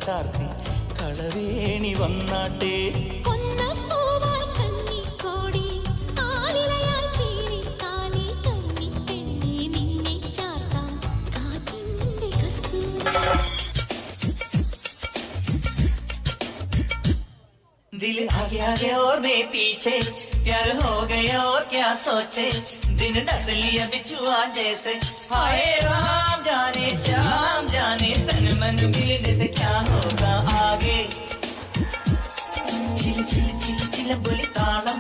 ചാർത്തി കളവേണി വന്നാട്ടെ. दिल आगे आगे और मैं पीछे, प्यार हो गया और क्या सोचे, दिन डस लिया बिछुआ जैसे. हाय राम जाने श्याम जाने तन मन मिलने से क्या होगा आगे. चिल चिल चिल चिल बोली ताളം,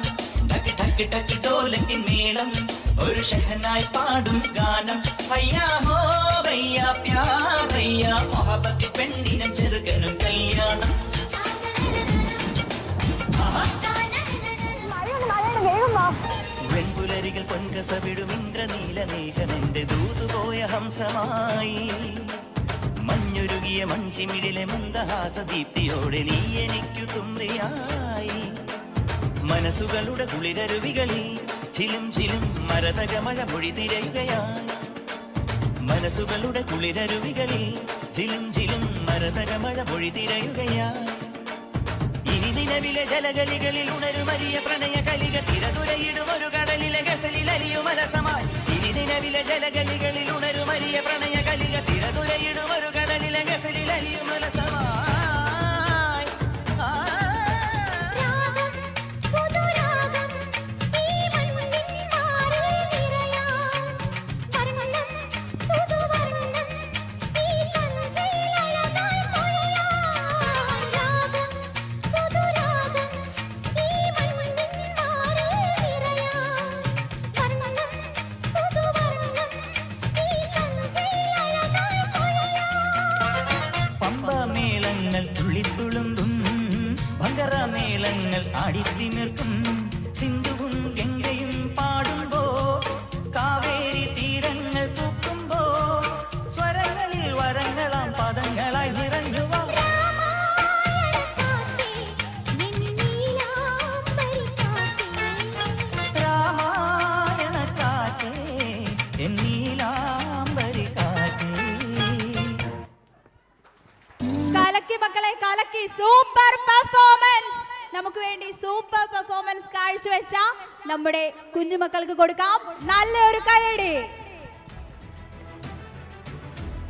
ढक ढक ढक ढोलकिन മേളം, ഒരു ഷഹനായി പാടും ഗാനം. ഭയ്യാ ഹോ ഭയ്യാ പ്യാർ ഭയ്യാ മൊഹബത്തി പെണ്ണിനും ചെറുക്കനും കല്യാണം. വെൺപുലരികൾ പൊൻകസവിടും ഇന്ദ്രനീല മേഘമെന്റെ ദൂതുപോയ ഹംസമായി. മഞ്ഞുരുകിയ മഞ്ചിമിഴിലെ മന്ദഹാസദീപ്തിയോടെ നീ എനിക്കു തുമ്പിയായി. മനസ്സുകളുടെ കുളിരരുവികളിൽ ചിലും ചിലും മരതകമഴ മൊഴി തിരയുകയായി. മനസ്സുകളുടെ കുളിരരുവികളിൽ ചിലും ചിലും മരതകമഴ മൊഴി തിരയുകയായി. നിലവിലെ ജലഗലികളിൽ ഉണരുമരിയ പ്രണയ കലിക തിരതുരയിടും ഒരു കടലിലെ ഗസലിൽ അലിയുമലസമായി. ഇനി നിലവിലെ ജലഗലികളിൽ ഉണരുമരിയ പ്രണയ കലിക തിരതുരയിടും ഒരു കടലിലെ ഗസലിൽ അലിയുമലസമായി. മേളങ്ങൾ തുള്ളിത്തുളുമ്പും, ഭങ്കരമേളങ്ങൾ ആടിത്തിമിർക്കും. സിന്ധുവും ഗംഗയും പാടുമ്പോ, കാവേരി തീരങ്ങൾ പൂക്കുമ്പോ, സ്വരങ്ങളിൽ വരങ്ങളാം പദങ്ങളായി നിറഞ്ഞുവോ. രാമായണ കാറ്റേ എന്നീലാംബരി കാറ്റേ. കലക്കി മക്കളെ കലക്കി, സൂപ്പർ പെർഫോമൻസ്. നമുക്ക് വേണ്ടി സൂപ്പർ പെർഫോമൻസ് കാഴ്ചവെച്ച നമ്മുടെ കുഞ്ഞുമക്കൾക്ക് കൊടുക്കാം നല്ലൊരു കൈയടി.